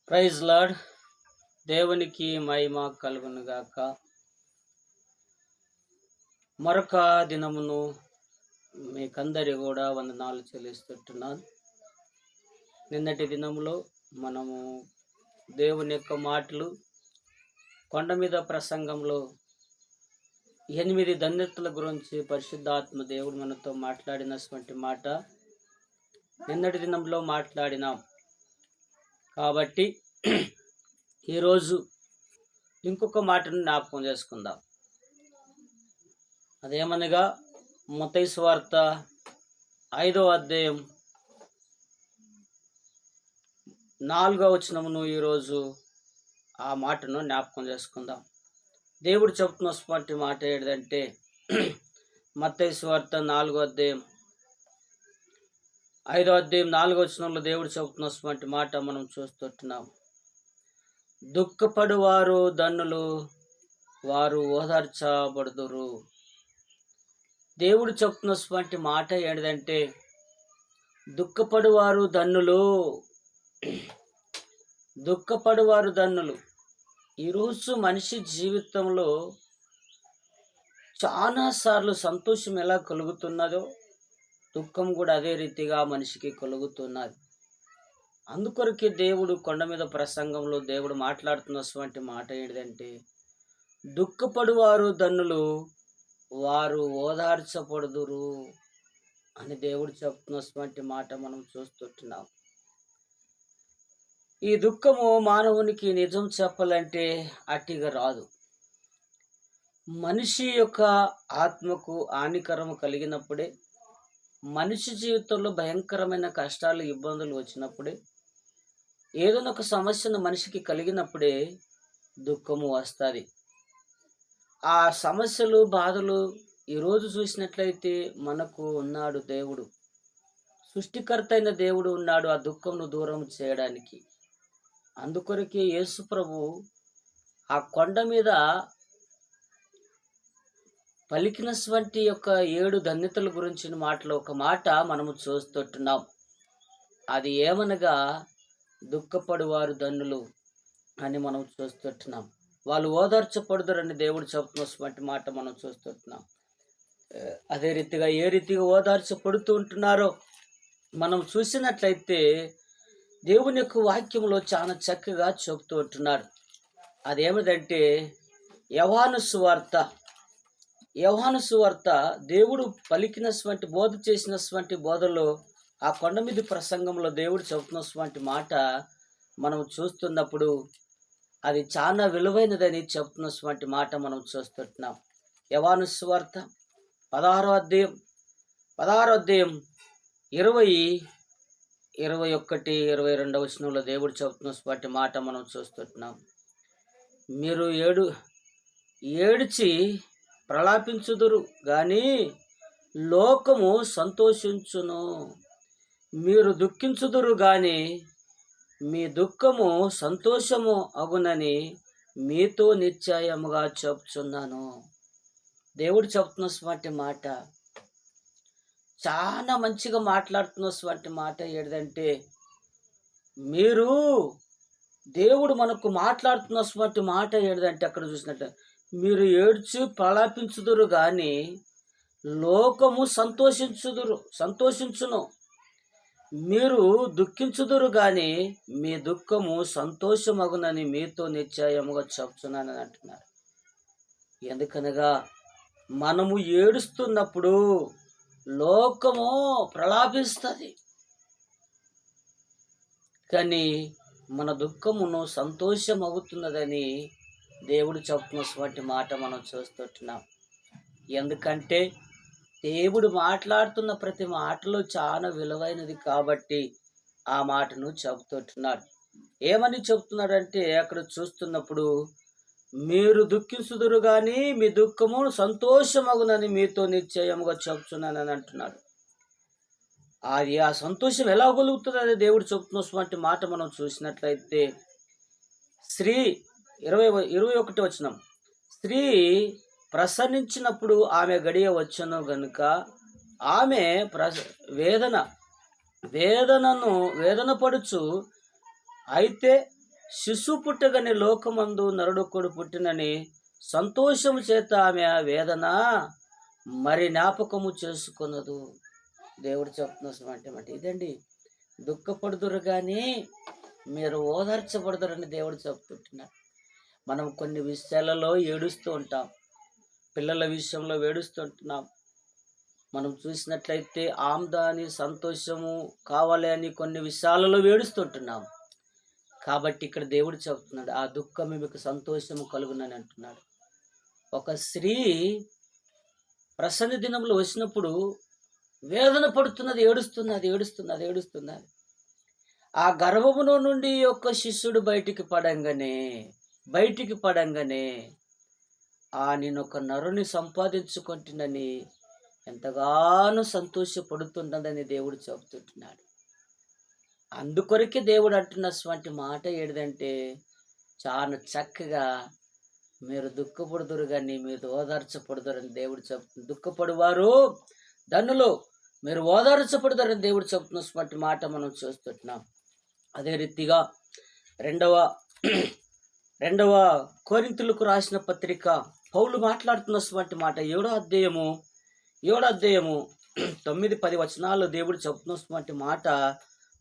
Praise lord. దేవునికి మహిమ కలుగును గాక. మరొక దినమును మీకందరి కూడా వందనాలు చెల్లిస్తుంటున్నాను. నిన్నటి దినములో మనము దేవుని యొక్క మాటలు కొండ మీద ప్రసంగంలో 8 ధన్యతల గురించి పరిశుద్ధాత్మ దేవుడు మనతో మాట్లాడినటువంటి మాట నిన్నటి దినంలో మాట్లాడినాం. కాబట్టి ఈరోజు ఇంకొక మాటను జ్ఞాపకం చేసుకుందాం. అదేమనగా మత్తయి సువార్త 5వ అధ్యాయం 4వ వచనమును ఈరోజు ఆ మాటను జ్ఞాపకం చేసుకుందాం. దేవుడు చెప్తున్నటువంటి మాట ఏంటంటే మత్తయి సువార్త 5వ అధ్యాయం 4వ వచనంలో దేవుడు చెబుతున్నటువంటి మాట మనం చూస్తున్నాం. దుఃఖపడువారు ధన్యులు, వారు ఓదార్చబడుదురు. దేవుడు చెప్తున్నటువంటి మాట ఏంటంటే దుఃఖపడువారు ధన్యులు, దుఃఖపడువారు ధన్యులు. ఈరోజు మనిషి జీవితంలో చాలాసార్లు సంతోషం ఎలా కలుగుతున్నదో దుఃఖం కూడా అదే రీతిగా మనిషికి కలుగుతున్నది. అందుకొరకే దేవుడు కొండ మీద ప్రసంగంలో దేవుడు మాట్లాడుతున్నటువంటి మాట ఏంటంటే దుఃఖపడువారు ధన్యులు, వారు ఓదార్చబడుదురు అని దేవుడు చెప్తున్నటువంటి మాట మనం చూస్తుంటున్నాం. ఈ దుఃఖము మానవునికి నిజం చెప్పాలంటే అట్టిగా రాదు. మనిషి యొక్క ఆత్మకు హానికరము కలిగినప్పుడే, మనిషి జీవితంలో భయంకరమైన కష్టాలు ఇబ్బందులు వచ్చినప్పుడే, ఏదైనా ఒక సమస్యను మనిషికి కలిగినప్పుడే దుఃఖము వస్తుంది. ఆ సమస్యలు బాధలు ఈరోజు చూసినట్లయితే మనకు ఉన్నాడు దేవుడు, సృష్టికర్త అయిన దేవుడు ఉన్నాడు ఆ దుఃఖంను దూరం చేయడానికి. అందుకొరకే యేసు ప్రభు ఆ కొండ మీద పలికినటువంటి యొక్క 7 ధన్యతల గురించిన మాటలో ఒక మాట మనము చూస్తుంటున్నాం. అది ఏమనగా దుఃఖపడువారు ధన్యులు అని మనం చూస్తుంటున్నాం. వాళ్ళు ఓదార్చపడుదురని దేవుడు చెప్తున్నటువంటి మాట మనం చూస్తుంటున్నాం. అదే రీతిగా ఏ రీతిగా ఓదార్చపడుతూ ఉంటున్నారో మనం చూసినట్లయితే దేవుని యొక్క వాక్యంలో చాలా చక్కగా చెబుతూ ఉంటున్నారు. అదేమిటంటే యోహాను సువార్త దేవుడు పలికినటువంటి బోధ చేసినటువంటి బోధలో ఆ కొండ మీద ప్రసంగంలో దేవుడు చెబుతున్నటువంటి మాట మనం చూస్తున్నప్పుడు అది చాలా విలువైనదని చెబుతున్నటువంటి మాట మనం చూస్తున్నాం. యోహాను సువార్త 16వ అధ్యాయం 20, 21, 22 వచనంలో దేవుడు చెబుతున్నటువంటి మాట మనం చూస్తున్నాం. మీరు ఏడ్చి ప్రలాపించుదురు గాని లోకము సంతోషించును, మీరు దుఃఖించుదురు గాని మీ దుఃఖము సంతోషము అగునని మీతో నిశ్చయముగా చెప్తున్నాను. దేవుడు చెప్తున్నటువంటి మాట చాలా మంచిగా మాట్లాడుతున్నటువంటి మాట ఏంటంటే మీరు దేవుడు మనకు మాట్లాడుతున్నటువంటి మాట ఏంటంటే అక్కడ చూసినట్టు మీరు ఏడ్చి ప్రలాపించుదురు కానీ లోకము సంతోషించును, మీరు దుఃఖించుదురు కానీ మీ దుఃఖము సంతోషమగునని మీతో నిశ్చయముగా చెప్తున్నానని అంటున్నారు. ఎందుకనగా మనము ఏడుస్తున్నప్పుడు లోకము ప్రలాపిస్తుంది, కానీ మన దుఃఖమును సంతోషం అవుతున్నదని దేవుడు చెప్తున్నటువంటి మాట మనం చూస్తుంటున్నాం. ఎందుకంటే దేవుడు మాట్లాడుతున్న ప్రతి మాటలో చాలా విలువైనది కాబట్టి ఆ మాటను చెబుతుంటున్నాడు. ఏమని చెప్తున్నాడంటే అక్కడ చూస్తున్నప్పుడు మీరు దుఃఖించుదురు కానీ మీ దుఃఖము సంతోషమగునని మీతో నిశ్చయముగా చెప్తున్నానని అంటున్నాడు. అది ఆ సంతోషం ఎలా కలుగుతుంది అదే దేవుడు చెప్తున్నటువంటి మాట మనం చూసినట్లయితే 21 వచనం, స్త్రీ ప్రసవించినప్పుడు ఆమె గడియ వచ్చును గనుక ఆమె వేదన పడుచు అయితే శిశువు పుట్టగని లోకమందు నరుడొక్కడు పుట్టినని సంతోషము చేత ఆమె వేదన మరి జ్ఞాపకము చేసుకున్నదు. దేవుడు చెప్తున్నటువంటి ఇదండి, దుఃఖపడుదురు కానీ మీరు ఓదార్చబడదురని దేవుడు చెప్తుంటున్నాడు. మనం కొన్ని విషయాలలో ఏడుస్తూ ఉంటాం, పిల్లల విషయంలో ఏడుస్తుంటున్నాం. మనం చూసినట్లయితే ఆమ్దాని సంతోషము కావాలి అని కొన్ని విషయాలలో ఏడుస్తుంటున్నాం. కాబట్టి ఇక్కడ దేవుడు చెప్తున్నాడు, ఆ దుఃఖం మీకు సంతోషము కలుగునని అంటున్నాడు. ఒక స్త్రీ ప్రసన్న దినంలో వచ్చినప్పుడు వేదన పడుతున్నది, ఏడుస్తున్నది. ఆ గర్భములో నుండి ఒక శిష్యుడు బయటికి పడంగానే నేను ఒక నరుని సంపాదించుకుంటున్నని ఎంతగానో సంతోషపడుతున్నదని దేవుడు చెబుతుంటున్నాడు. అందుకొరకే దేవుడు అంటున్నటువంటి మాట ఏదంటే, చాలా చక్కగా మీరు దుఃఖపడుదురు కానీ మీరు ఓదార్చపడుదురని దేవుడు చెప్తుంది. దుఃఖపడువారు ధన్యులు, మీరు ఓదార్చపడుదురని దేవుడు చెప్తున్నటువంటి మాట మనం చూస్తున్నాం. అదే రీతిగా రెండవ కొరింథీయులకు రాసిన పత్రిక పౌలు మాట్లాడుతున్నటువంటి మాట 7వ అధ్యాయము 9-10 వచనాల్లో దేవుడు చెప్తున్నటువంటి మాట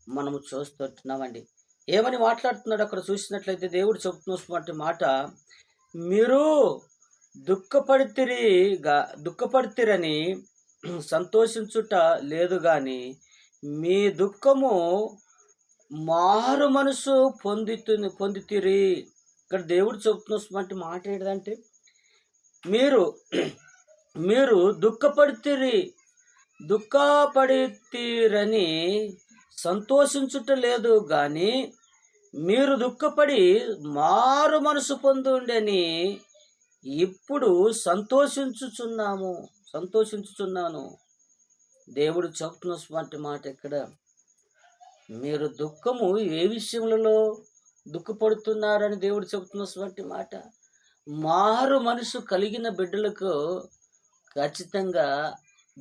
మనము చూస్తున్నామండి. ఏమని మాట్లాడుతున్నాడు అక్కడ చూసినట్లయితే దేవుడు చెప్తున్నటువంటి మాట, మీరు దుఃఖపడితిరని సంతోషించుట లేదు గాని మీ దుఃఖము మారు మనసు పొందితిరి. ఇక్కడ దేవుడు చెప్తున్నటువంటి మాట ఏంటంటే, మీరు దుఃఖపడితిరని సంతోషించుట లేదు కానీ మీరు దుఃఖపడి మారు మనసు పొందుండని ఇప్పుడు సంతోషించుచున్నాను. దేవుడు చెప్తున్నటువంటి మాట ఇక్కడ, మీరు దుఃఖము ఏ విషయంలో దుఃఖపడుతున్నారని దేవుడు చెబుతున్నటువంటి మాట, మారు మనసు కలిగిన బిడ్డలకు ఖచ్చితంగా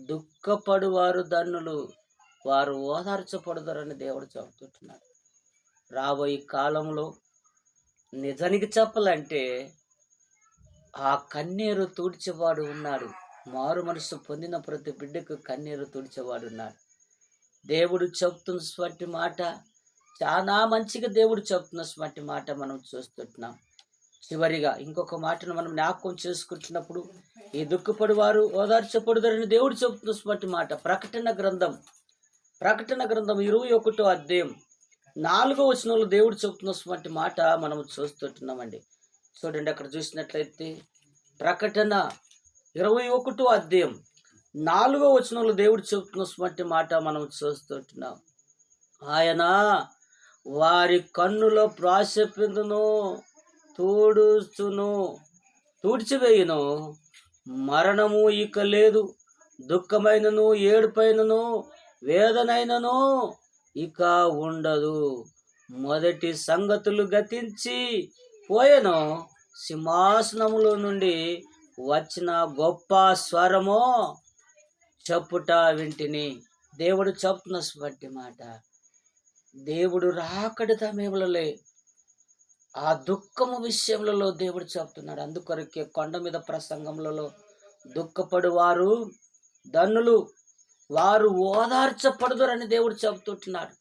దుఃఖపడువారు ధన్యులు, వారు ఓదార్చపడతారని దేవుడు చెబుతుంటున్నాడు. రాబోయే కాలంలో నిజానికి చెప్పాలంటే ఆ కన్నీరు తుడిచేవాడు ఉన్నాడు. మారు మనసు పొందిన ప్రతి బిడ్డకు కన్నీరు తుడిచేవాడు ఉన్నాడు. దేవుడు చెప్తున్నటువంటి మాట చాలా మంచిగా దేవుడు చెప్తున్నటువంటి మాట మనం చూస్తుంటున్నాం. చివరిగా ఇంకొక మాటను మనం జ్ఞాపకం చేసుకుంటున్నప్పుడు, ఈ దుఃఖపడి వారు ఓదార్చపడుదరని దేవుడు చెప్తున్నటువంటి మాట ప్రకటన గ్రంథం 21వ అధ్యాయం 4వ వచనంలో దేవుడు చెప్తున్నటువంటి మాట మనం చూస్తుంటున్నామండి. చూడండి, అక్కడ చూసినట్లయితే ప్రకటన 21వ అధ్యాయం 4వ వచనంలో దేవుడు చెప్తున్నటువంటి మాట మనం చూస్తుంటున్నాం. ఆయన వారి కన్నుల ప్రాశపిందును తుడిచివేయును, మరణము ఇక లేదు, దుఃఖమైనను ఏడుపైనను వేదనైనను ఇక ఉండదు. మొదటి సంగతులు గతించి పోయెను, సింహాసనములో నుండి వచ్చిన గొప్ప స్వరము చెప్పుట వింటిని. దేవుడు చెప్తున్నటువంటి మాట, దేవుడు రాకడి సమయంలోలే ఆ దుఃఖము విషయంలో దేవుడు చెప్తున్నాడు. అందుకొరకే కొండ మీద ప్రసంగంలో దుఃఖపడు వారు ధన్యులు, వారు ఓదార్చపడదురని దేవుడు చెబుతుంటున్నాడు.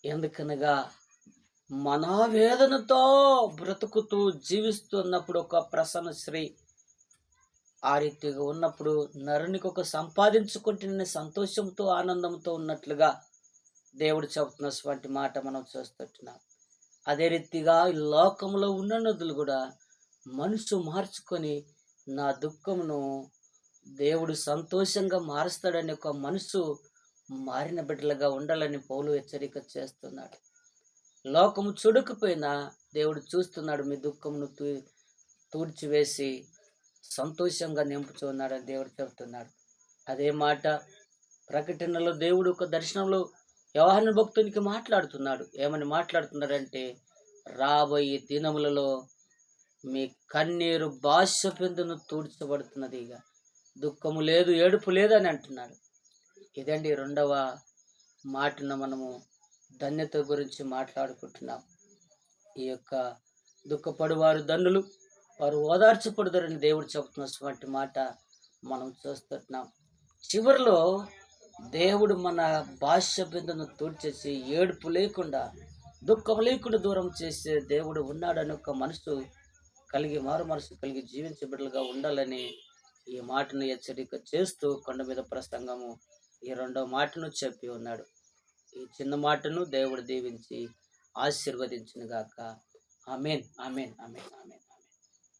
ఎందుకనగా మనోవేదనతో బ్రతుకుతూ జీవిస్తున్నప్పుడు ఒక ప్రసన్న స్త్రీ ఆ రీతిగా ఉన్నప్పుడు నరునికి ఒక సంపాదించుకుంటున్న సంతోషంతో ఆనందంతో ఉన్నట్లుగా దేవుడు చెబుతున్నటువంటి మాట మనం చూస్తుంటున్నాం. అదే రీతిగా ఈ లోకంలో ఉన్న నదులు కూడా మనసు మార్చుకొని నా దుఃఖమును దేవుడు సంతోషంగా మారుస్తాడని ఒక మనసు మారిన బిడ్డలుగా ఉండాలని పౌలు హెచ్చరిక చేస్తున్నాడు. లోకము చుడుకుపోయినా దేవుడు చూస్తున్నాడు, మీ దుఃఖమును తూడ్చివేసి సంతోషంగా నింపుచున్నాడని దేవుడు చెబుతున్నాడు. అదే మాట ప్రకటనలో దేవుడు ఒక దర్శనంలో యోహాను భక్తునికి మాట్లాడుతున్నాడు. ఏమని మాట్లాడుతున్నాడంటే, రాబోయే దినములలో మీ కన్నీరు భాష పెందును తూడ్చబడుతున్నది, ఇక దుఃఖము లేదు, ఏడుపు లేదు అని అంటున్నాడు. ఇదండి రెండవ మాటను మనము ధన్యత గురించి మాట్లాడుకుంటున్నాం. ఈ యొక్క దుఃఖపడువారు ధన్యులు, వారు ఓదార్చబడుదరని దేవుడు చెబుతున్నటువంటి మాట మనం చూస్తున్నాం. చివరిలో దేవుడు మన భాష్య బిందును తూడ్చేసి ఏడుపు లేకుండా, దుఃఖం లేకుండా దూరం చేసే దేవుడు ఉన్నాడని ఒక మనసు కలిగి, మారు మనసు కలిగి జీవించే బిడ్డలుగా ఉండాలని ఈ మాటను హెచ్చరిక చేస్తూ కొండ మీద ప్రసంగము ఈ రెండవ మాటను చెప్పి ఉన్నాడు. ఈ చిన్న మాటను దేవుడు దీవించి ఆశీర్వదించును గాక. ఆమేన్, ఆమేన్, ఆమేన్, ఆమేన్.